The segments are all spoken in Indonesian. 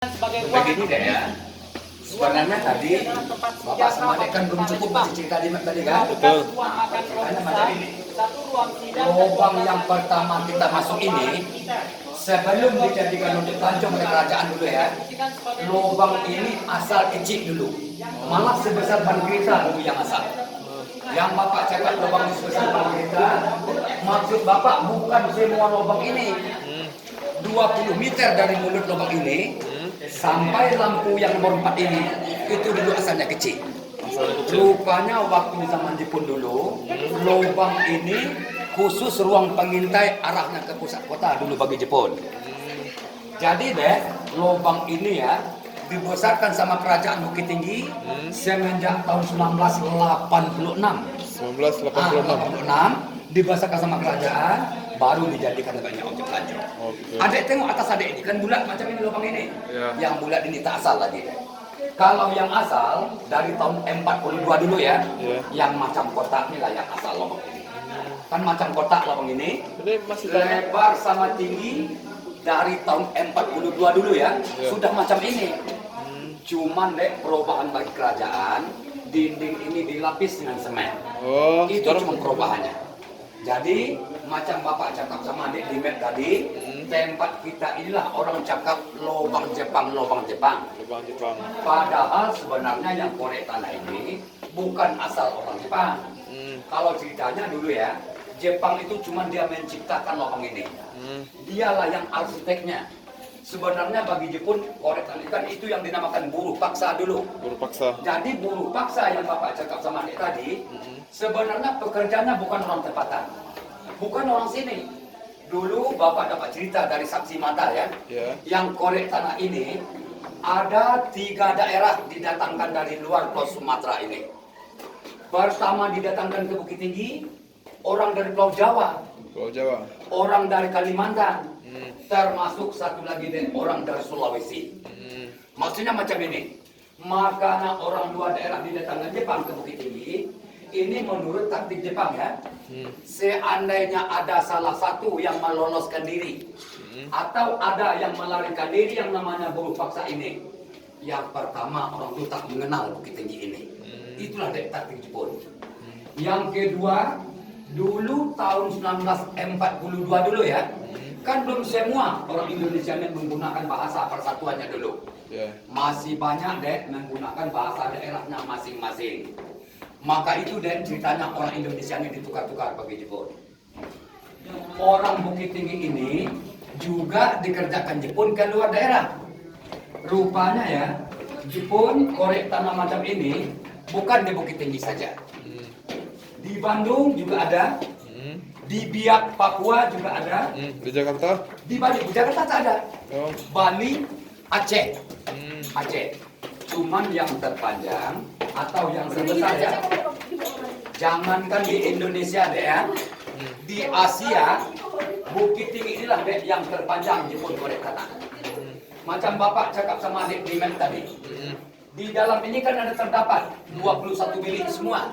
Begini deh ya, sebenarnya tadi Bapak sama Dek kan belum cukup masih cerita tadi kan? Betul. Ceritanya macam ini. Lubang yang pertama kita masuk ini, sebelum dijadikan untuk pelancong oleh kerajaan dulu ya, lubang ini asal kecil dulu, malah sebesar ban kereta dulu yang asal. Yang Bapak cakap lubang ini sebesar ban kereta, maksud Bapak bukan semua lubang ini. 20 meter dari mulut lubang ini sampai lampu yang nomor 4 ini itu dulu asalnya kecil. Rupanya waktu zaman Jepun dulu lubang ini khusus ruang pengintai arahnya ke pusat kota dulu bagi Jepun. Jadi deh lubang ini ya dibesarkan sama kerajaan Bukit Tinggi semenjak tahun 1986. 1986. Dibesarkan sama kerajaan, baru dijadikan banyak objek pelancong. Adik tengok atas adik ini kan bulat macam ini lubang ini. Ya. Yang bulat ini tak asal lagi. Kalau yang asal dari tahun 42 dulu ya, yang macam kotak inilah yang asal lubang ini. Kan macam kotak lubang ini, Ini masih banyak. lebar sama tinggi dari tahun 42 dulu ya, sudah macam ini. Cuman deh perubahan bagi kerajaan, dinding ini dilapis dengan semen. Oh, Itu sekarang cuma perubahannya. Jadi macam Bapak cakap sama adik di map tadi, tempat kita inilah orang cakap lubang Jepang. Lubang Jepang. Padahal sebenarnya yang korek tanah ini bukan asal orang Jepang. Kalau ceritanya dulu ya, Jepang itu cuma dia menciptakan lubang ini. Dialah yang arsiteknya. Sebenarnya bagi Jepun korek tanah kan itu yang dinamakan buruh paksa dulu. Buruh paksa. Jadi buruh paksa yang Bapak cakap sama adik tadi, sebenarnya pekerjaannya bukan orang tempatan, bukan orang sini. Dulu Bapak dapat cerita dari saksi mata ya, yang korek tanah ini ada 3 daerah didatangkan dari luar Pulau Sumatera ini. Pertama didatangkan ke Bukit Tinggi, orang dari Pulau Jawa, orang dari Kalimantan, termasuk satu lagi dan orang dari Sulawesi. Maksudnya macam ini. Makanya orang 2 daerah didatangkan Jepang ke Bukit Tinggi. Ini menurut taktik Jepang ya. Seandainya ada salah satu yang meloloskan diri atau ada yang melarikan diri yang namanya buruh paksa ini, yang pertama orang itu tak mengenal Bukit Tinggi ini. Itulah taktik Jepun. Yang kedua, dulu tahun 1942 dulu ya, kan belum semua orang Indonesia ini menggunakan bahasa persatuannya dulu. Masih banyak deh menggunakan bahasa daerahnya masing-masing. Maka itu deh ceritanya orang Indonesia ini ditukar-tukar bagi Jepun. Orang Bukit Tinggi ini juga dikerjakan Jepun ke luar daerah. Rupanya ya, Jepun korek tanah macam ini bukan di Bukit Tinggi saja. Di Bandung juga ada. Di Biak, Papua juga ada. Di Jakarta? Di Bali, di Jakarta tak ada. Bali, Aceh. Aceh. Cuman yang terpanjang atau yang terbesar ya. Jangankan di Indonesia deh ya. Di Asia, Bukit Tinggi inilah deh yang terpanjang Jepun korek tanah. Macam Bapak cakap sama adik di map tadi. Di dalam ini kan ada terdapat 21 bilik semua.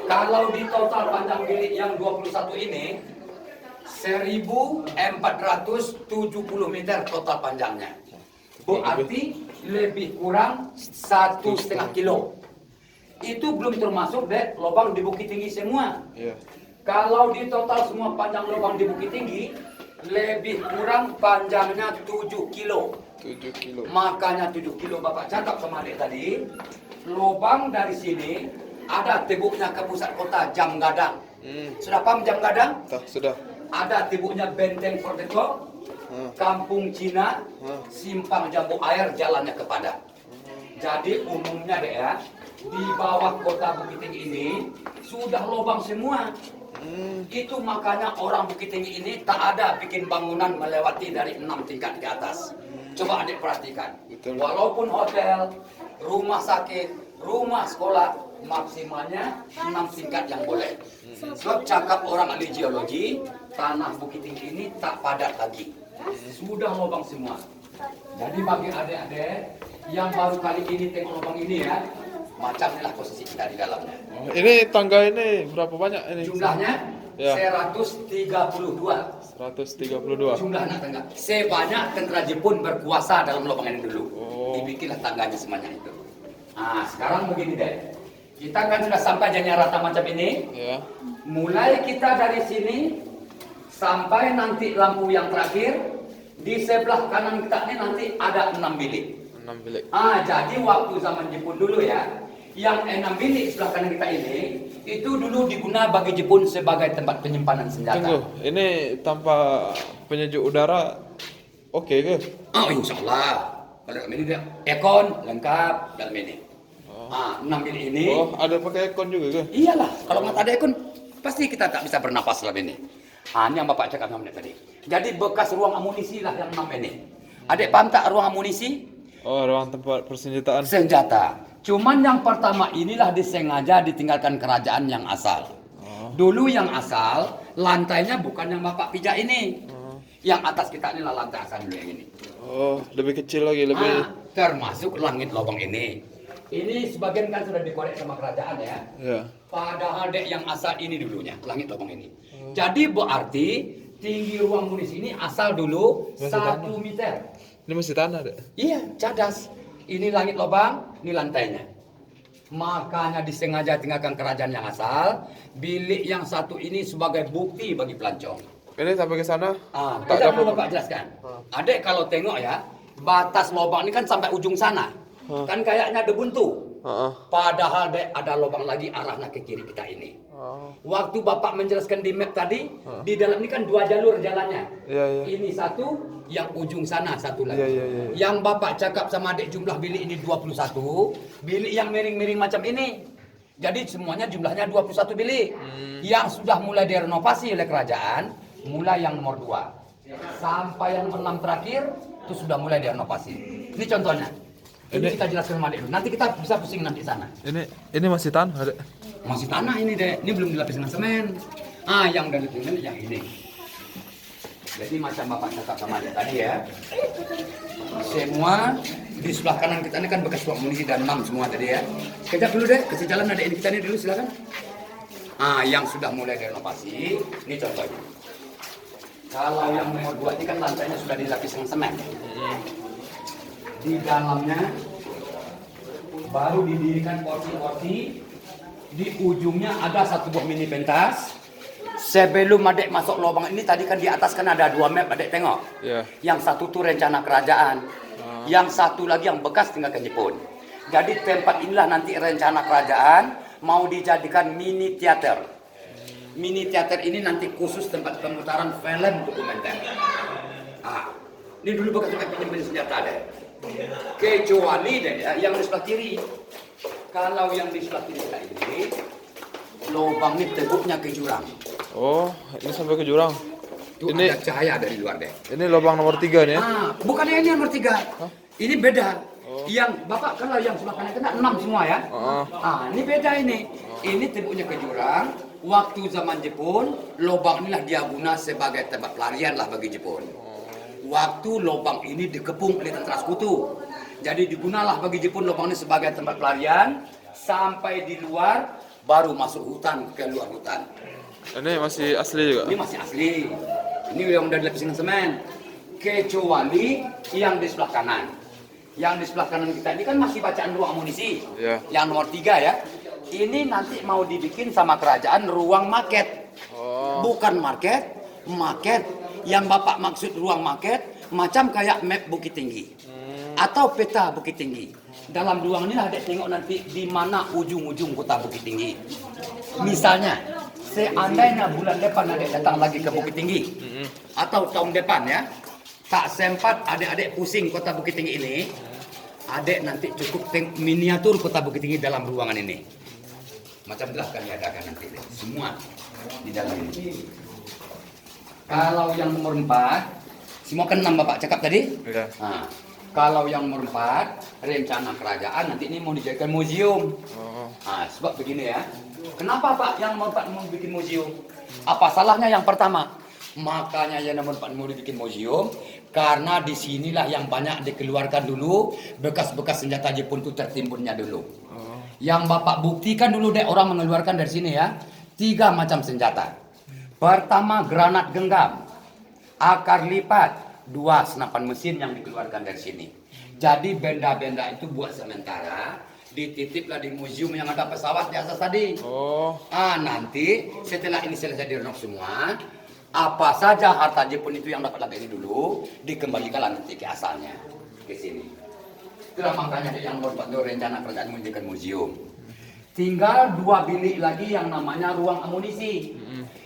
Kalau di total panjang bilik yang 21 ini 1470 meter total panjangnya. Berarti lebih kurang 1,5 kilo. Itu belum termasuk deh lubang di Bukit Tinggi semua. Kalau di total semua panjang lubang di Bukit Tinggi lebih kurang panjangnya 7 kilo. 7 kilo. Makanya 7 kilo Bapak cakap sama adik tadi, lubang dari sini ada tibuknya ke pusat kota Jam Gadang. Sudah paham Jam Gadang? Sudah. Ada tibuknya Benteng Fortekok, Kampung Cina, Simpang Jambu Air, jalannya ke Padang. Jadi umumnya deh ya, di bawah kota Bukit Tinggi ini sudah lubang semua. Itu makanya orang Bukit Tinggi ini tak ada bikin bangunan melewati dari 6 tingkat ke atas. Coba adik perhatikan. Walaupun hotel, rumah sakit, rumah sekolah, maksimalnya 6 tingkat yang boleh. Sebab cakap orang ahli geologi, tanah Bukit Tinggi ini tak padat lagi. Sudah lubang semua. Jadi bagi adik-adik yang baru kali ini tengok lubang ini ya, macam inilah posisi kita di dalamnya. Ini tangga ini berapa banyak ini? Jumlahnya 132. 132. Jumlah anak tangga. Sebanyak tentara Jepun berkuasa dalam lubang ini dulu. Oh. Dibikinlah tangganya semuanya itu. Nah, sekarang begini deh. Kita kan sudah sampai jadinya rata macam ini. Ya. Mulai kita dari sini sampai nanti lampu yang terakhir di sebelah kanan kita ini nanti ada 6 bilik. 6 bilik. Jadi waktu zaman Jepun dulu ya, yang 6 bilik sebelah kanan kita ini itu dulu digunakan bagi Jepun sebagai tempat penyimpanan senjata. Tunggu, ini tanpa penyejuk udara oke ke? Oh, insya Allah. Kalau dalam ini dia aircon lengkap dalam ini. 6 bilik ini. Oh, ada pakai aircon juga ke? Iyalah, kalau nggak ada aircon pasti kita tak bisa bernapas dalam ini. Ini yang Bapak cakap 6 menit tadi. Jadi bekas ruang amunisi lah yang 6 ini. Adik paham tak ruang amunisi? Oh, ruang tempat persenjataan. Senjata. Cuman yang pertama inilah disengaja ditinggalkan kerajaan yang asal. Dulu yang asal lantainya bukan yang Bapak pijak ini. Yang atas kita inilah lantai asal dulu yang ini. Oh, lebih kecil lagi, lebih. Termasuk langit lubang ini. Ini sebagian kan sudah dikorek sama kerajaan ya. Ya. Padahal dek yang asal ini dulunya, langit lubang ini. Jadi berarti tinggi ruang munisi ini asal dulu Masih 1 tanah. meter. Ini masih tanah deh. Iya, cadas. Ini langit lubang, ini lantainya. Makanya disengaja tinggalkan kerajaan yang asal. Bilik yang satu ini sebagai bukti bagi pelancong. Ini sampai ke sana? Tak Tidak ada perlu Bapak jelaskan. Adek kalau tengok ya, batas lubang ini kan sampai ujung sana. Kan kayaknya ada buntu. Padahal dek ada lubang lagi arahnya ke kiri kita ini. Waktu Bapak menjelaskan di map tadi, di dalam ini kan 2 jalur jalannya. Iya, iya. Ini satu, yang ujung sana satu lagi. Iya, iya, iya. Yang Bapak cakap sama adik jumlah bilik ini 21, bilik yang miring-miring macam ini. Jadi semuanya jumlahnya 21 bilik. Yang sudah mulai direnovasi oleh kerajaan, mulai yang nomor 2. Sampai yang nomor 6 terakhir, itu sudah mulai direnovasi. Ini contohnya. Ini kita jelaskan sama adik dulu. Nanti kita bisa pusing nanti sana. Ini masih tanah, Dek. Masih tanah ini deh, ini belum dilapis dengan semen. Yang udah dilapis semen yang ini. Jadi macam Bapak cakap sama adik tadi ya. Semua di sebelah kanan kita ini kan bekas ruang munisi dan 6 semua tadi ya. Kejap dulu deh, kasih jalan adik ini kita ini dulu silakan. Yang sudah mulai direnovasi, ini contohnya. Kalau yang nomor 2 ini kan lantainya sudah dilapis dengan semen. Di dalamnya baru didirikan porsi-porsi. Di ujungnya ada satu buah mini pentas. Sebelum adek masuk lubang ini tadi kan di atas kan ada 2 map adek tengok. Ya. Yang satu tuh rencana kerajaan. Yang satu lagi yang bekas tinggalkan Jepun. Jadi tempat inilah nanti rencana kerajaan mau dijadikan mini teater. Mini teater ini nanti khusus tempat pemutaran film dokumenter. Ini dulu bekas tempat penyimpanan senjata deh. Kecuali deh ya, yang di sebelah kiri. Kalau yang di sebelah kiri kita ini, lubang ini temboknya ke jurang. Oh, ini sampai ke jurang. Itu ada cahaya dari luar deh. Ini lubang nomor 3 nih ya? Bukan yang ini nomor 3. Ini beda. Yang Bapak kalau yang sebelah kanan kena 6 semua ya. Ini beda ini. Ini temboknya ke jurang. Waktu zaman Jepun, lubang inilah dia guna sebagai tempat pelarian lah bagi Jepun. Waktu lubang ini dikepung oleh tentara sekutu. Jadi digunalah bagi Jepun lubang ini sebagai tempat pelarian. Sampai di luar, baru masuk hutan, ke luar hutan. Ini masih asli juga? Ini masih asli. Ini yang udah dilapis dengan semen. Kecuali yang di sebelah kanan. Yang di sebelah kanan kita ini kan masih bacaan ruang amunisi. Ya. Yang nomor 3 ya. Ini nanti mau dibikin sama kerajaan ruang market. Bukan market, market. Yang Bapak maksud ruang market, macam kayak map Bukit Tinggi. Atau peta Bukit Tinggi. Dalam ruang ini adek tengok nanti di mana ujung-ujung kota Bukit Tinggi. Misalnya, seandainya bulan depan adek datang lagi ke Bukit Tinggi. Atau tahun depan ya. Tak sempat adik-adik pusing kota Bukit Tinggi ini. Adek nanti cukup miniatur kota Bukit Tinggi dalam ruangan ini. Macam itulah kami adakan nanti. Semua di dalam ini. Kalau yang nomor 4, semua kan 6 Bapak cakap tadi. Ya. Kalau yang nomor 4, rencana kerajaan nanti ini mau dijadikan museum. Sebab begini ya. Kenapa Pak yang nomor 4 mau bikin museum? Apa salahnya yang pertama? Makanya yang nomor 4 mau dibikin museum karena disinilah yang banyak dikeluarkan dulu bekas-bekas senjata Jepun itu tertimbunnya dulu. Yang Bapak buktikan dulu deh orang mengeluarkan dari sini ya 3 macam senjata. Pertama granat genggam. akar lipat, 2 senapan mesin yang dikeluarkan dari sini. Jadi benda-benda itu buat sementara dititiplah di museum yang ada pesawat di atas tadi. Oh. Nanti setelah ini selesai direnov semua, apa saja harta Jepun itu yang dapat ini dulu dikembalikan nanti ke asalnya ke sini. Itulah makanya yang membuat rencana kerajaan menjadikan museum. Tinggal 2 bilik lagi yang namanya ruang amunisi.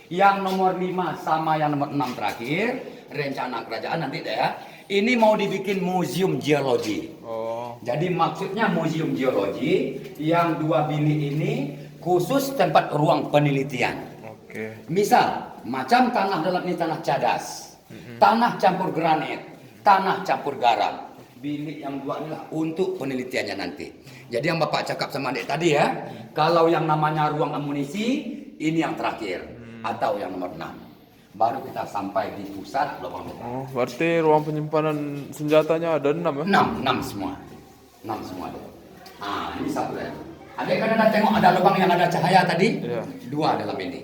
Yang nomor 5 sama yang nomor 6 terakhir, rencana kerajaan nanti deh ya. Ini mau dibikin museum geologi. Oh. Jadi maksudnya museum geologi yang 2 bilik ini khusus tempat ruang penelitian. Oke. Misal, macam tanah dalam ini tanah cadas, tanah campur granit, tanah campur garam. Bilik yang 2 inilah untuk penelitiannya nanti. Jadi yang Bapak cakap sama adik tadi ya, kalau yang namanya ruang amunisi, ini yang terakhir. Atau yang nomor 6. Baru kita sampai di pusat lubang. Oh, berarti ruang penyimpanan senjatanya ada 6 ya? 6 semua. 6 semua ada. Ini satu ya. Adik kan ada tengok ada lubang yang ada cahaya tadi? Iya. 2 dalam ini.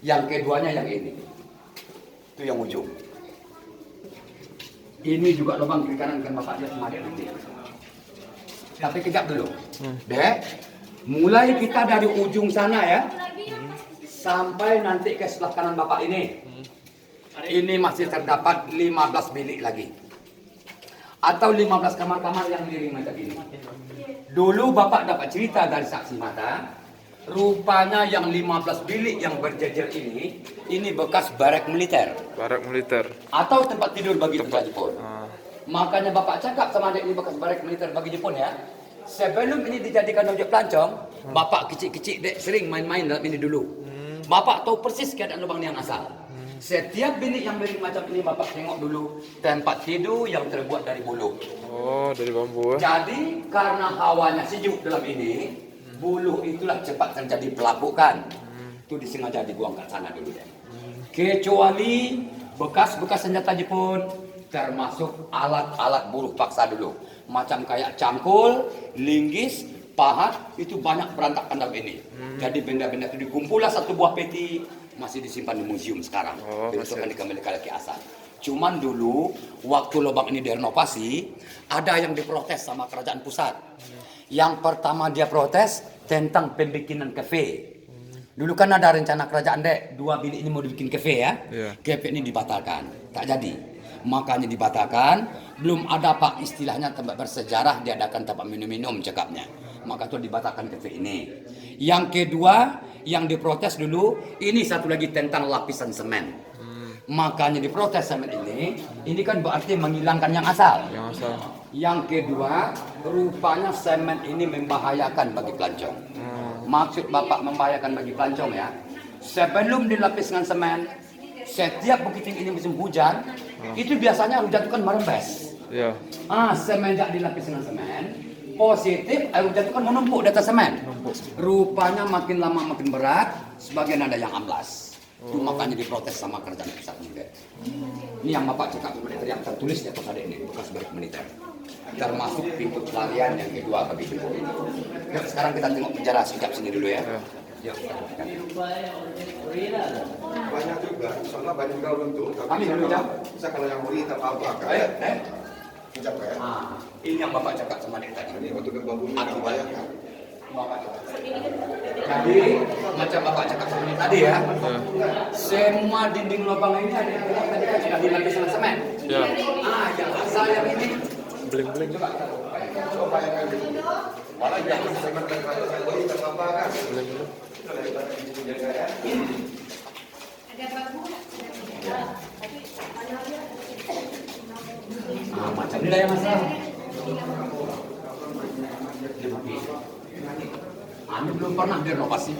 Yang keduanya yang ini. Itu yang ujung. Ini juga lubang kiri kanan kan Bapak lihat sama adik nanti. Tapi kejap dulu. Dek, mulai kita dari ujung sana ya. Sampai nanti ke sebelah kanan Bapak ini. Ini masih terdapat 15 bilik lagi. Atau 15 kamar-kamar yang miring macam ini. Dulu Bapak dapat cerita dari saksi mata, rupanya yang 15 bilik yang berjejer ini bekas barak militer. Barak militer. Atau tempat tidur bagi tentara Jepun. Makanya Bapak cakap sama adik ini bekas barak militer bagi Jepun ya. Sebelum ini dijadikan objek pelancong, Bapak kecil-kecil dek sering main-main dalam ini dulu. Bapak tahu persis keadaan lubang yang asal. Setiap bilik yang miring macam ini Bapak tengok dulu tempat tidur yang terbuat dari bulu. Oh, dari bambu ya. Jadi karena hawanya sejuk dalam ini, bulu itulah cepat terjadi pelapukan. Itu disengaja dibuang ke sana dulu ya. Kecuali bekas-bekas senjata Jepun, termasuk alat-alat buruh paksa dulu. Macam kayak cangkul, linggis, pahat, itu banyak berantakan dalam ini. Jadi benda-benda itu dikumpullah satu buah peti, masih disimpan di museum sekarang. Besok akan dikembalikan ke asal. Cuman dulu, waktu lubang ini direnovasi, ada yang diprotes sama kerajaan pusat. Yang pertama dia protes tentang pembikinan kafe. Dulu kan ada rencana kerajaan dek, 2 bilik ini mau dibikin kafe ya. Kafe ini dibatalkan, tak jadi. Makanya dibatalkan, belum ada pak istilahnya tempat bersejarah diadakan tempat minum-minum cakapnya. Maka itu dibatalkan kafe ini. Yang kedua, yang diprotes dulu, ini satu lagi tentang lapisan semen. Makanya diprotes semen ini kan berarti menghilangkan yang asal. Yang kedua, rupanya semen ini membahayakan bagi pelancong. Maksud Bapak membahayakan bagi pelancong ya, sebelum dilapis dengan semen, setiap bukit tinggi ini musim hujan, itu biasanya hujan itu kan merembes. Semenjak dilapis dengan semen, positif air hujan itu kan menumpuk di atas semen. Rupanya makin lama makin berat, sebagian ada yang amblas. Itu makanya diprotes sama kerajaan pusat juga. Ini yang Bapak cakap militer yang tertulis di atas ada ini, bekas barak militer. Termasuk pintu pelarian yang kedua bagi Jepun. Sekarang kita tengok penjara sikap sini dulu ya. Banyak juga, soalnya banyak kalau bentuk. Kami dulu jam. Bisa kalau yang murid apa-apa kan? Ucap kan? Ini yang Bapak cakap sama dia tadi. Ini bentuknya bambu ini membahayakan. Jadi macam Bapak cakap sama dia tadi ya. Semua dinding lubang ini ada yang tadi kan sudah dilapis dengan semen. Yang asal yang ini. Bling-bling. Coba bayangkan gitu. Malah yang semen dan ratusan bodi apa-apa kan? Macam ini lah yang masalah. Ini belum pernah direnovasi.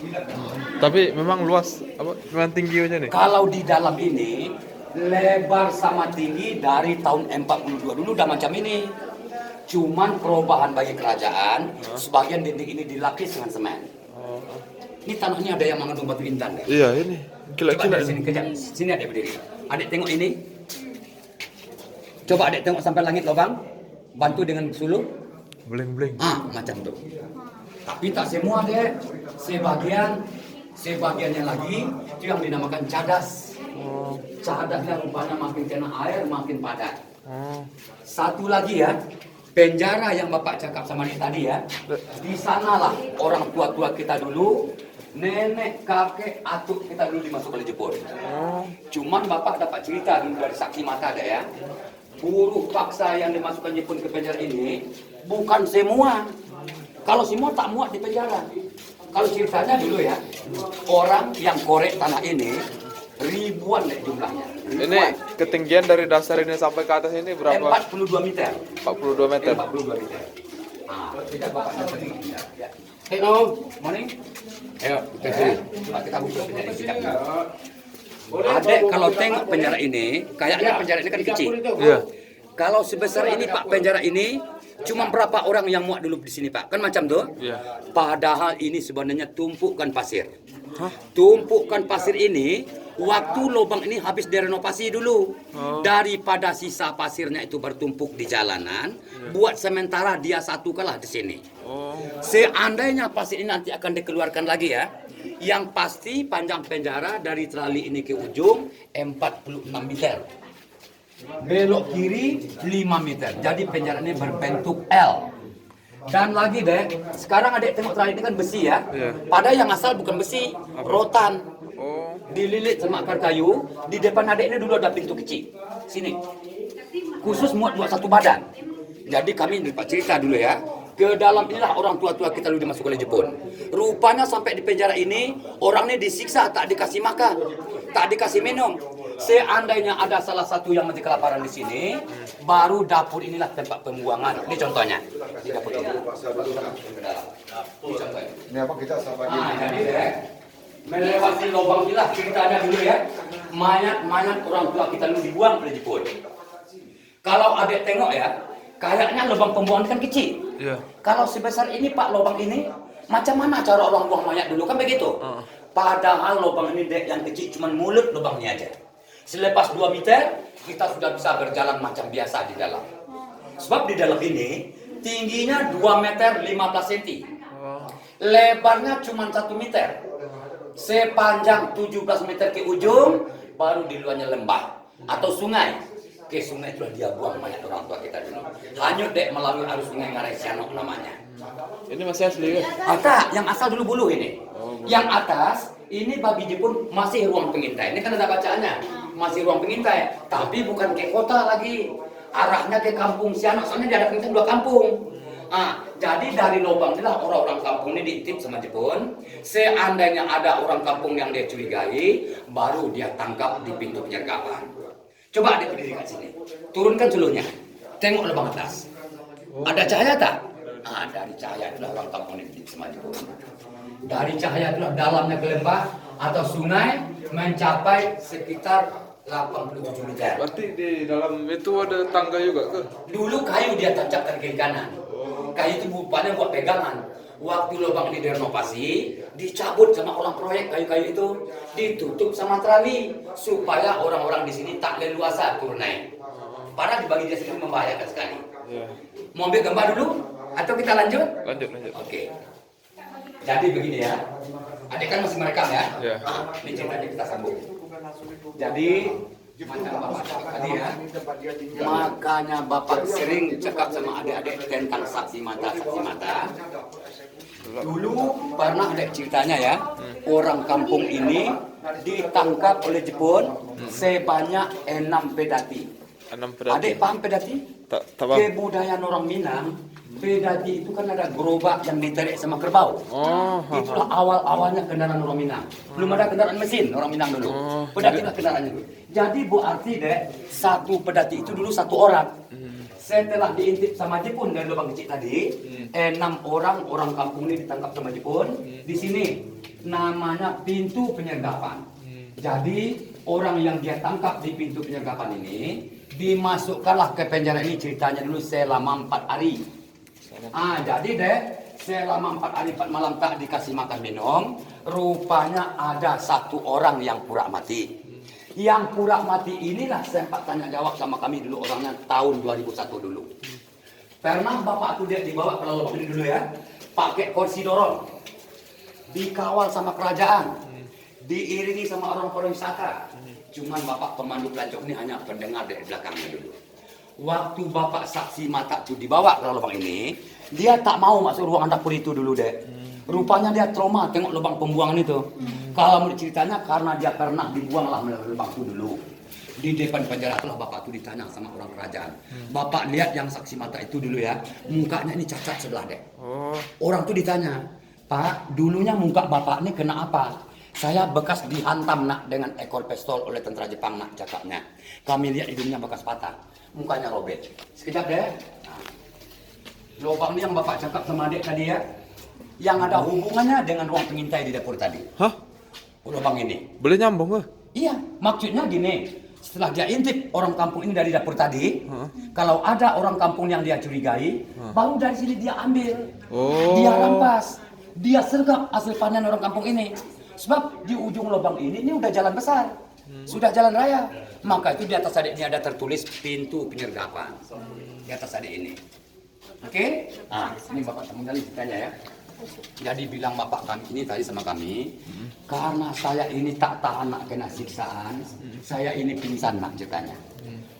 Tapi memang luas, apa? Memang tinggi aja nih. Kalau di dalam ini lebar sama tinggi dari tahun 42 dulu udah macam ini. Cuman perubahan bagi kerajaan, sebagian dinding ini dilapis dengan semen. Ini tanahnya ada yang mengandung batu intan. Kan? Iya ini. Coba dari sini kejap. Sini adik berdiri. Adik tengok ini. Coba adik tengok sampai langit lubang. Bantu dengan suluh. Bling-bling. Macam tuh. Tapi tak semua deh. Sebagiannya lagi itu yang dinamakan cadas. Cadangnya rupanya makin kena air, makin padat. Oh. Satu lagi ya, penjara yang Bapak cakap sama dia tadi ya, di sanalah orang tua-tua kita dulu, nenek, kakek, atuk kita dulu dimasukkan oleh Jepun. Cuman Bapak dapat cerita dulu dari saksi mata ada ya, buruh paksa yang dimasukkan Jepun ke penjara ini bukan semua. Kalau semua tak muat di penjara. Kalau ceritanya dulu ya, orang yang korek tanah ini ribuan deh jumlahnya. Ini ketinggian dari dasar ini sampai ke atas ini berapa? 42 meter. 42 meter. 42 meter. Nah, kita bapaknya sering. Ya. Hello, morning. Ayo, kita sini. Coba kita buka penjara ini. Adek, kalau tengok penjara ini, kayaknya penjara ini kan kecil. Iya. Kalau sebesar ini Pak, penjara ini cuma berapa orang yang muat dulu di sini Pak? Kan macam tuh. Iya. Padahal ini sebenarnya tumpukan pasir. Tumpukan pasir ini, waktu lubang ini habis direnovasi dulu. Daripada sisa pasirnya itu bertumpuk di jalanan, buat sementara dia satu kalah di sini. Seandainya pasir ini nanti akan dikeluarkan lagi ya, yang pasti panjang penjara dari trali ini ke ujung 46 meter. Belok kiri 5 meter. Jadi penjara ini berbentuk L. Dan lagi deh, sekarang adek tengok trali ini kan besi ya. Padahal yang asal bukan besi, rotan. Dililit sama akar kayu. Di depan adek ini dulu ada pintu kecil. Sini. Khusus muat buat satu badan. Jadi kami dapat cerita dulu ya. Ke dalam inilah orang tua-tua kita dulu dimasuk oleh Jepun. Rupanya sampai di penjara ini, orang ini disiksa, tak dikasih makan, tak dikasih minum. Seandainya ada salah satu yang mati kelaparan di sini, baru dapur inilah tempat pembuangan. Ini contohnya. Di dapur ini. Ini contohnya. Ini apa kita sama Jadi deh, melewati lubang inilah ceritanya dulu ya. Mayat-mayat orang tua kita dulu dibuang oleh Jepun. Kalau adek tengok ya, kayaknya lubang pembuangan kan kecil. Iya. Kalau sebesar ini Pak lubang ini, macam mana cara orang buang mayat dulu kan begitu? Padahal lubang ini dek yang kecil cuma mulut lubangnya aja. Selepas 2 meter, kita sudah bisa berjalan macam biasa di dalam. Sebab di dalam ini, tingginya 2 meter 15 cm. Lebarnya cuma 1 meter. Sepanjang 17 meter ke ujung, baru di luarnya lembah atau sungai. Ke sungai itulah dia buang mayat orang tua kita dulu. Hanyut dek melalui arus sungai Ngarai Sianok namanya. Ini masih asli ya? Ada, yang asal dulu bulu ini. Yang atas, ini bagi Jepun masih ruang pengintai. Ini kan ada bacaannya. Masih ruang pengintai. Tapi bukan ke kota lagi. Arahnya ke kampung Sianok. Soalnya dia ada pengintai 2 kampung. Jadi dari lubang inilah orang-orang kampung ini diintip sama Jepun. Seandainya ada orang kampung yang dia curigai, baru dia tangkap di pintu penyergapan. Coba dia berdiri kat sini. Turunkan celunya. Tengok lubang atas. Ada cahaya tak? Dari cahaya itulah orang kampung ini sama Jepun. Dari cahaya itulah dalamnya ke lembah atau sungai mencapai sekitar 87 meter. Berarti di dalam itu ada tangga juga ke? Dulu kayu dia tancapkan kiri kanan. Kayu itu rupanya buat pegangan. Waktu lubang ini direnovasi, dicabut sama orang proyek kayu-kayu itu, ditutup sama trali supaya orang-orang di sini tak leluasa turun naik. Padahal dibagi dia sendiri membahayakan sekali. Mau ambil gambar dulu atau kita lanjut? Lanjut. Oke. Jadi begini ya. Adik kan masih merekam ya? Iya. Ini ceritanya kita sambung. Jadi macam Bapak cakap tadi ya. Makanya Bapak sering cakap sama adik-adik tentang saksi mata. Dulu pernah ada ceritanya ya. Orang kampung ini ditangkap oleh Jepun sebanyak 6 pedati. 6 pedati. Adik paham pedati? Tak paham. Kebudayaan orang Minang, pedati itu kan ada gerobak yang ditarik sama kerbau. Itulah awal-awalnya kendaraan orang Minang. Belum ada kendaraan mesin orang Minang dulu. Pedati lah kendaraannya dulu. Jadi berarti deh, satu pedati itu dulu 1 orang. Setelah diintip sama Jepun dari lubang kecil tadi, 6 orang kampung ini ditangkap sama Jepun. Di sini namanya pintu penyergapan. Jadi orang yang dia tangkap di pintu penyergapan ini dimasukkanlah ke penjara ini, ceritanya dulu selama 4 hari. Jadi deh selama 4 hari 4 malam tak dikasih makan minum. Rupanya ada 1 orang yang pura mati. Yang pura mati inilah sempat tanya jawab sama kami dulu orangnya tahun 2001 dulu. Pernah bapak tuh dia dibawa ke lubang ini dulu ya, pakai kursi dorong, dikawal sama kerajaan. diiringi sama orang pariwisata. Cuman Bapak pemandu pelancong ini hanya pendengar dari belakangnya dulu. Waktu Bapak saksi mata itu dibawa ke lubang ini, dia tak mau masuk ruangan dapur itu dulu, Dek. Rupanya dia trauma tengok lubang pembuangan itu. Kalau menurut ceritanya karena dia pernah dibuanglah melalui lubang itu dulu. Di depan penjara itulah Bapak itu ditanya sama orang kerajaan. Bapak lihat yang saksi mata itu dulu ya, mukanya ini cacat sebelah, Dek. Orang itu ditanya, Pak, dulunya muka Bapak ini kena apa? Saya bekas dihantam nak dengan ekor pistol oleh tentara Jepang nak, cakapnya. Kami lihat hidungnya bekas patah, mukanya robek. Sekejap, Dek. Nah, lubang ini yang Bapak cakap sama adik tadi ya, yang ada hubungannya dengan ruang pengintai di dapur tadi. Hah? Lubang ini. Boleh nyambung ke? Iya, maksudnya gini. Setelah dia intip orang kampung ini dari dapur tadi, kalau ada orang kampung yang dia curigai, baru dari sini dia ambil. Dia rampas. Dia sergap hasil panen orang kampung ini. Sebab di ujung lubang ini udah jalan besar. Sudah jalan raya. Maka itu di atas adik ini ada tertulis pintu penyergapan. Di atas adik ini. Oke? Nah, ini Bapak temunya ceritanya ya. Jadi bilang Bapak kami ini tadi sama kami, karena saya ini tak tahan nak kena siksaan, saya ini pingsan nak ceritanya.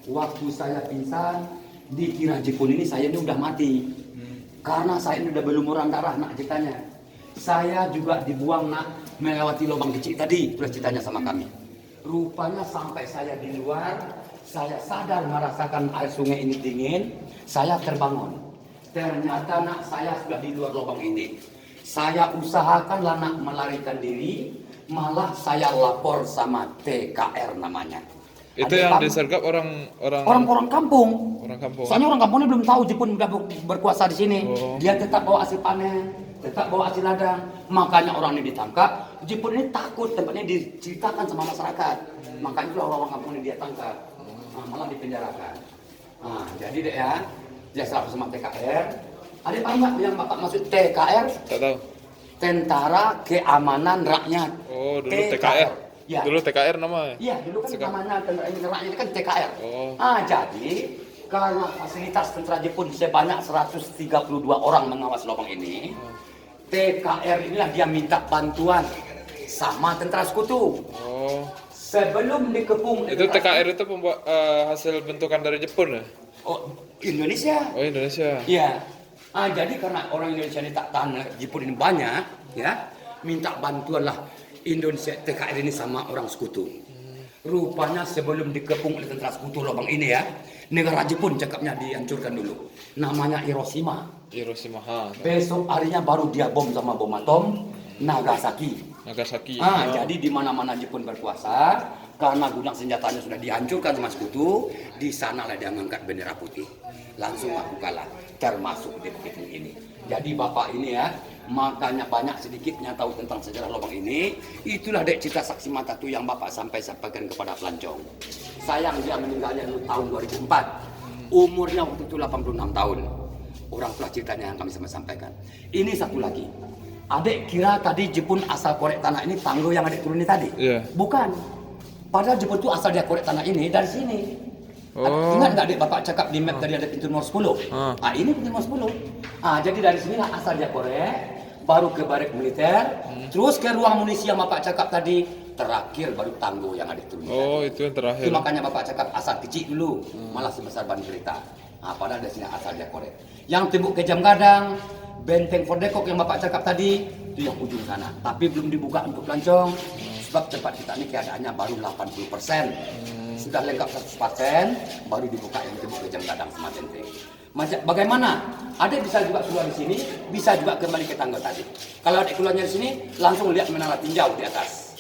Waktu saya pingsan, dikira Jepun ini saya ini udah mati. Karena saya ini udah berlumuran darah nak ceritanya. Saya juga dibuang nak melewati lubang kecil tadi, sudah ceritanya sama kami. Rupanya sampai saya di luar, saya sadar merasakan air sungai ini dingin, saya terbangun. Ternyata nak saya sudah di luar lubang ini. Saya usahakanlah nak melarikan diri, malah saya lapor sama TKR namanya. Itu yang disergap orang kampung. Orang kampung. Soalnya orang kampung ini belum tahu Jepun udah berkuasa di sini. Dia tetap bawa hasil panen, tetap bawa hasil ladang. Makanya orang ini ditangkap. Jepun ini takut tempatnya diceritakan sama masyarakat. Makanya itu orang kampung ini dia tangkap. Malah dipenjarakan. Jadi deh ya. Dia selalu sama TKR. Ada banyak yang Bapak maksud TKR? Tak tahu. Tentara Keamanan Rakyat. Oh, dulu TKR. Ya. Dulu TKR namanya? Iya, dulu kan namanya tentara rakyat itu kan TKR. Oh. Jadi karena fasilitas tentara Jepun sebanyak 132 orang mengawasi lubang ini, TKR inilah dia minta bantuan sama tentara sekutu. Sebelum dikepung. Itu TKR itu pembuat hasil bentukan dari Jepun ya? Oh, Indonesia. Oh, Indonesia. Iya. Jadi karena orang Indonesia ini tak tahan Jepun ini banyak, ya, minta bantuan lah Indonesia TKR ini sama orang sekutu. Rupanya sebelum dikepung oleh tentara sekutu lubang ini ya, negara Jepun cakapnya dihancurkan dulu. Namanya Hiroshima. Hiroshima. Besok harinya baru dia bom sama bom atom Nagasaki. Jadi di mana-mana Jepun berkuasa, karena gudang senjatanya sudah dihancurkan sama sekutu, di sanalah dia mengangkat bendera putih. Langsung aku kalah, termasuk di Bukit ini. Jadi Bapak ini ya, makanya banyak sedikitnya tahu tentang sejarah lubang ini. Itulah dek cerita saksi mata itu yang Bapak sampaikan kepada pelancong. Sayang dia meninggalnya dulu tahun 2004. Umurnya waktu itu 86 tahun. Orang tua ceritanya yang kami sampaikan. Ini satu lagi. Adek kira tadi Jepun asal korek tanah ini tangguh yang adek turuni tadi? Iya. Bukan. Padahal Jepun itu asal dia korek tanah ini dari sini. Ingat nggak adik Bapak cakap di map tadi ada pintu nomor 10? Ini pintu nomor 10. Jadi dari sinilah asal dia korek, baru ke barik militer, terus ke ruang munisi yang Bapak cakap tadi, terakhir baru tangguh yang adek turuni. Itu yang terakhir. Itu makanya Bapak cakap asal kecil dulu, malah sebesar ban kereta. Padahal dari sini asal dia korek. Yang tembok Kejam Gadang, benteng Fordekok yang Bapak cakap tadi, itu yang ujung sana. Tapi belum dibuka untuk pelancong, sebab tempat kita ini keadaannya baru 80%. Sudah lengkap 100%, baru dibuka yang tembok Kejam Gadang sama benteng. Bagaimana? Adek bisa juga keluar di sini, bisa juga kembali ke tangga tadi. Kalau adek keluarnya di sini, langsung lihat menara tinjau di atas.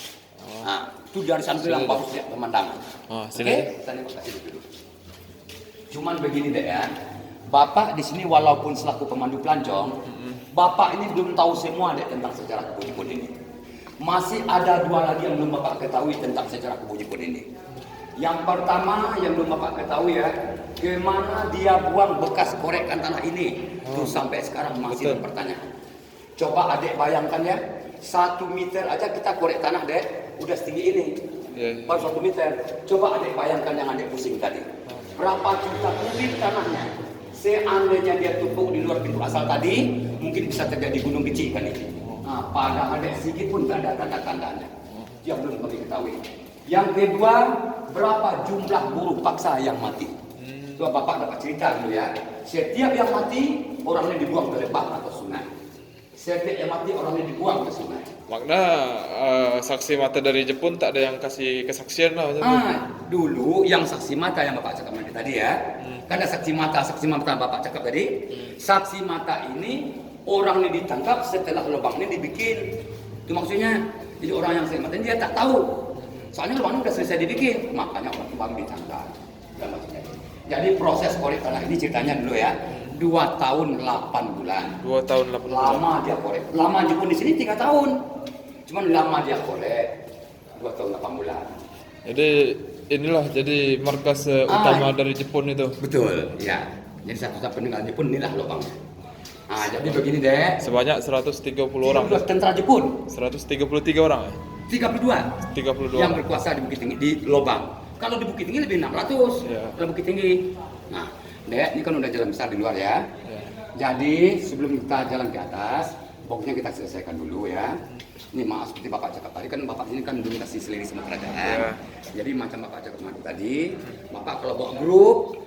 Itu dari sana yang bagus lihat pemandangan. Oke? Kita nengok kasih dulu. Cuman begini deh ya, Bapak di sini walaupun selaku pemandu pelancong, Bapak ini belum tahu semua deh tentang sejarah Kebun Jepun ini. Masih ada dua lagi yang belum Bapak ketahui tentang sejarah Kebun Jepun ini. Yang pertama yang belum Bapak ketahui ya, kemana dia buang bekas korekan tanah ini, terus sampai sekarang masih berpertanyaan. Coba adek bayangkan ya, 1 meter aja kita korek tanah deh, udah setinggi ini, baru 1 meter. Coba adek bayangkan yang adek pusing tadi. Berapa juta kubik tanahnya? Seandainya dia tumpuk di luar pintu asal tadi, mungkin bisa terjadi gunung kecil kan ini. Padahal ada sedikit pun tak ada tanda-tandanya. yang belum kami ketahui. Yang kedua, berapa jumlah buruh paksa yang mati? Coba Bapak dapat cerita dulu ya. Setiap yang mati, orangnya dibuang ke lembah atau sungai. Setiap yang mati, orangnya dibuang ke sungai. Makna saksi mata dari Jepun tak ada yang kasih kesaksian lah macam tu. Dulu yang saksi mata yang Bapak cakap tadi ya. Karena saksi mata Bapak cakap tadi. Saksi mata ini orangnya ditangkap setelah lubangnya dibikin. Itu maksudnya. Jadi orang yang saksi mata ini dia tak tahu. Soalnya lubangnya sudah selesai dibikin, makanya orang itu baru ditangkap. Jadi proses korek tanah ini ceritanya dulu ya. 2 tahun 8 bulan. 2 tahun 8 bulan. Lama dia korek. Lama Jepun di sini 3 tahun. Cuman lama dia korek. 2 tahun 8 bulan. Jadi inilah jadi markas utama dari Jepun itu. Betul, ya. Jadi satu-satu peninggalan Jepun inilah lubangnya. Jadi begini deh. Sebanyak 130 orang. Tentara Jepun. 133 orang ya? 32. 32 Yang orang. berkuasa di Bukit Tinggi, di lubang. Kalau di Bukit Tinggi lebih 600. Ya. Kalau Bukit Tinggi. Nah, Dek, ini kan udah jalan besar di luar ya. Ya. Jadi sebelum kita jalan ke atas, pokoknya kita selesaikan dulu ya. Ini maaf seperti Bapak cakap tadi kan Bapak ini kan belum kasih selisih sama kerajaan. Ya. Jadi macam Bapak cakap tadi, Bapak kalau bawa grup